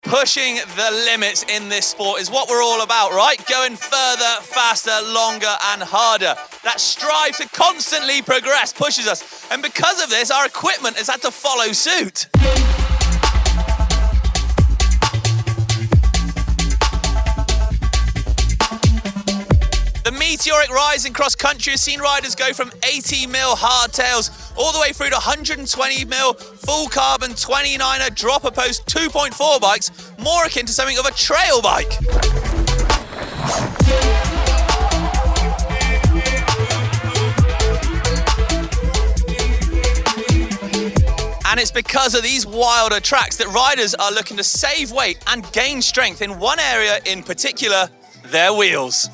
Pushing the limits in this sport is what we're all about, right? Going further, faster, longer and harder. That strive to constantly progress pushes us. And because of this, our equipment has had to follow suit. The meteoric rise in cross-country has seen riders go from 80mm hardtails all the way through to 120mm full carbon 29er dropper post 2.4 bikes, more akin to something of a trail bike. And it's because of these wilder tracks that riders are looking to save weight and gain strength in one area in particular, their wheels.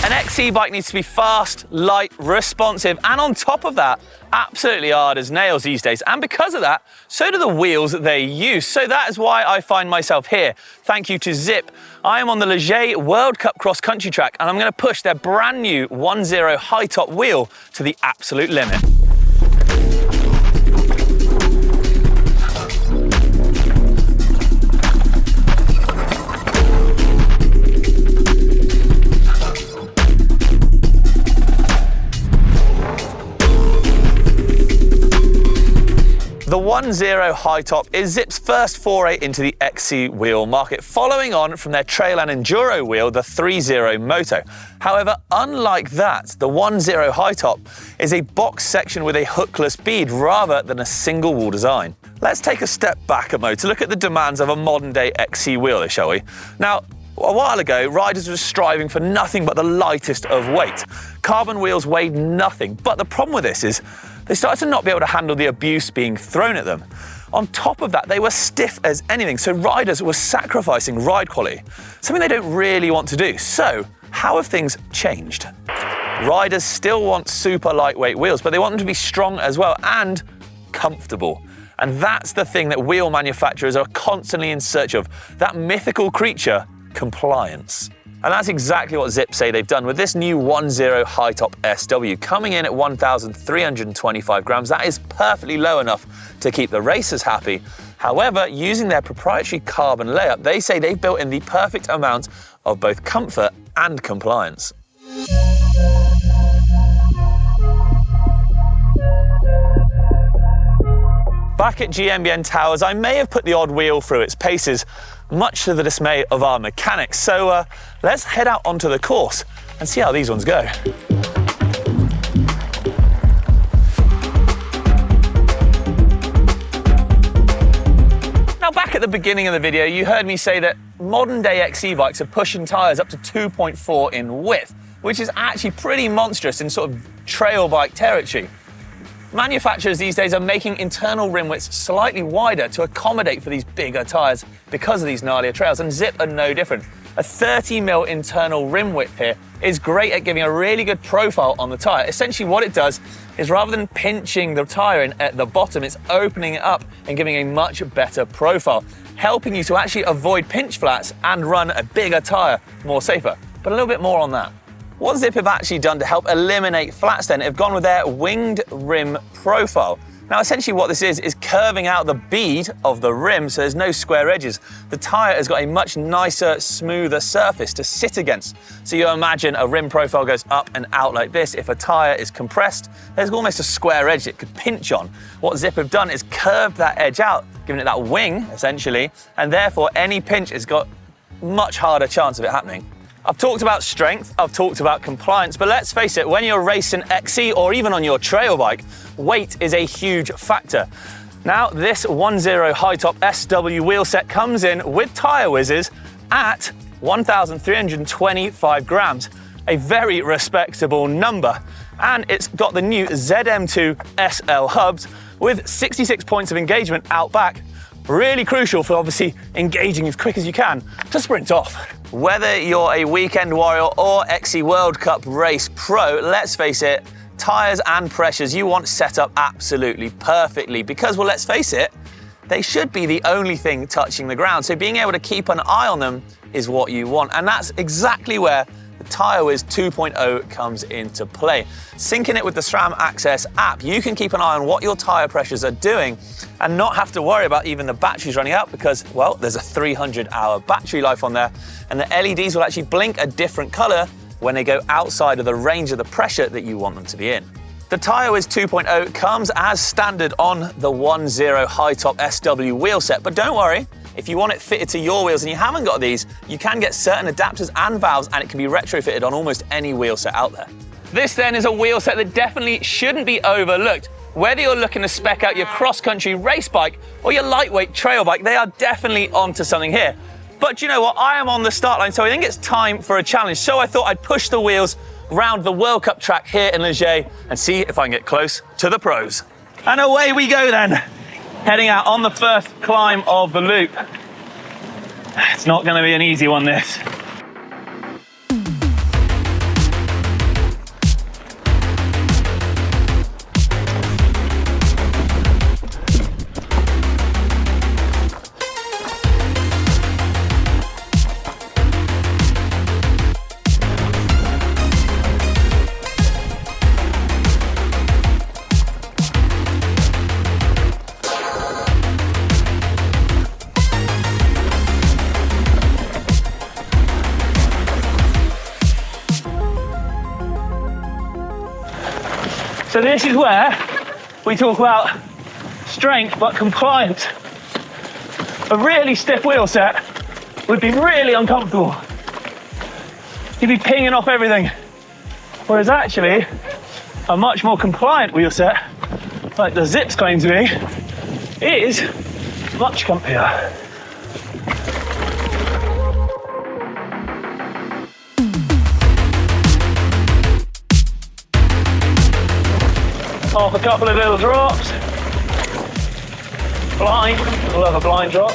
An XC bike needs to be fast, light, responsive, and on top of that, absolutely hard as nails these days. And because of that, so do the wheels they use. So that is why I find myself here. Thank you to Zipp. I am on the Ligier World Cup cross-country track, and I'm going to push their brand new 1.0 high-top wheel to the absolute limit. The 1.0 high top is Zipp's first foray into the XC wheel market, following on from their trail and enduro wheel, the 3.0 Moto. However, unlike that, the 1.0 high top is a box section with a hookless bead rather than a single wheel design. Let's take a step back a moment to look at the demands of a modern day XC wheel, shall we? Now, a while ago, riders were striving for nothing but the lightest of weight. Carbon wheels weighed nothing, but the problem with this is they started to not be able to handle the abuse being thrown at them. On top of that, they were stiff as anything, so riders were sacrificing ride quality, something they don't really want to do. So, how have things changed? Riders still want super lightweight wheels, but they want them to be strong as well and comfortable. And that's the thing that wheel manufacturers are constantly in search of, that mythical creature, compliance. And that's exactly what Zipp say they've done with this new 1.0 high top SW, coming in at 1,325 grams. That is perfectly low enough to keep the racers happy. However, using their proprietary carbon layup, they say they've built in the perfect amount of both comfort and compliance. Back at GMBN Towers, I may have put the odd wheel through its paces, much to the dismay of our mechanics. So let's head out onto the course and see how these ones go. Now, back at the beginning of the video, you heard me say that modern day XC bikes are pushing tyres up to 2.4 in width, which is actually pretty monstrous in sort of trail bike territory. Manufacturers these days are making internal rim widths slightly wider to accommodate for these bigger tyres because of these gnarlier trails, and Zipp are no different. A 30mm internal rim width here is great at giving a really good profile on the tyre. Essentially what it does is, rather than pinching the tyre in at the bottom, it's opening it up and giving a much better profile, helping you to actually avoid pinch flats and run a bigger tyre more safer. But a little bit more on that. What Zipp have actually done to help eliminate flats then, have gone with their winged rim profile. Now essentially what this is curving out the bead of the rim so there's no square edges. The tyre has got a much nicer, smoother surface to sit against. So you imagine a rim profile goes up and out like this. If a tyre is compressed, there's almost a square edge it could pinch on. What Zipp have done is curved that edge out, giving it that wing essentially, and therefore any pinch has got much harder chance of it happening. I've talked about strength, I've talked about compliance, but let's face it, when you're racing XC or even on your trail bike, weight is a huge factor. Now, this 1.0 high top SW wheel set comes in with TyreWiz's at 1,325 grams, a very respectable number. And it's got the new ZM2 SL hubs with 66 points of engagement out back, Really crucial for obviously engaging as quick as you can to sprint off. Whether you're a weekend warrior or XC World Cup race pro, let's face it, tyres and pressures you want set up absolutely perfectly because, well, let's face it, they should be the only thing touching the ground. So being able to keep an eye on them is what you want. And that's exactly where the TyreWiz 2.0 comes into play. Syncing it with the SRAM Access app, you can keep an eye on what your tyre pressures are doing and not have to worry about even the batteries running out because, well, there's a 300-hour battery life on there, and the LEDs will actually blink a different colour when they go outside of the range of the pressure that you want them to be in. The TyreWiz 2.0 comes as standard on the ZERO HITOP SW wheel set, but don't worry, if you want it fitted to your wheels and you haven't got these, you can get certain adapters and valves and it can be retrofitted on almost any wheel set out there. This then is a wheel set that definitely shouldn't be overlooked. Whether you're looking to spec out your cross-country race bike or your lightweight trail bike, they are definitely onto something here. But you know what, I am on the start line, so I think it's time for a challenge. So I thought I'd push the wheels round the World Cup track here in Leger and see if I can get close to the pros. And away we go then. Heading out on the first climb of the loop. It's not going to be an easy one, this. So this is where we talk about strength but compliance. A really stiff wheel set would be really uncomfortable. You'd be pinging off everything. Whereas actually, a much more compliant wheel set, like the Zips claim to be, is much comfier. Off a couple of little drops. Blind, we'll have a blind drop.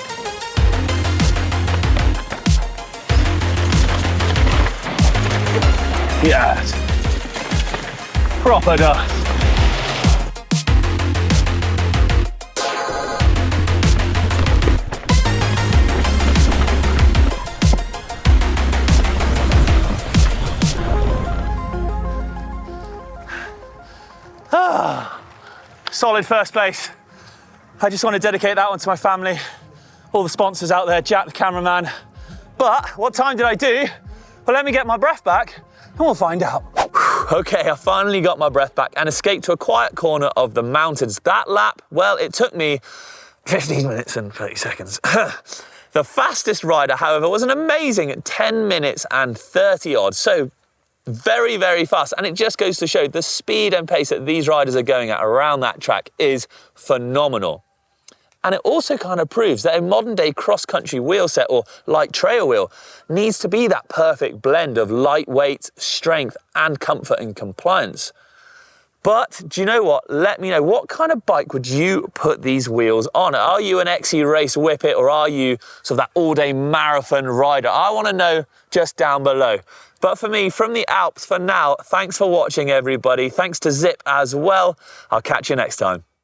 Yes. Proper dust. Solid first place. I just want to dedicate that one to my family, all the sponsors out there, Jack the cameraman. But what time did I do? Well, let me get my breath back and we'll find out. Okay, I finally got my breath back and escaped to a quiet corner of the mountains. That lap, well, it took me 15 minutes and 30 seconds. The fastest rider, however, was an amazing 10 minutes and 30 odd. So very, very fast. And it just goes to show the speed and pace that these riders are going at around that track is phenomenal. And it also kind of proves that a modern day cross-country wheel set or light trail wheel needs to be that perfect blend of lightweight, strength and comfort and compliance. But do you know what? Let me know, what kind of bike would you put these wheels on? Are you an XC race whippet or are you sort of that all-day marathon rider? I want to know just down below. But for me, from the Alps for now, thanks for watching everybody. Thanks to Zipp as well. I'll catch you next time.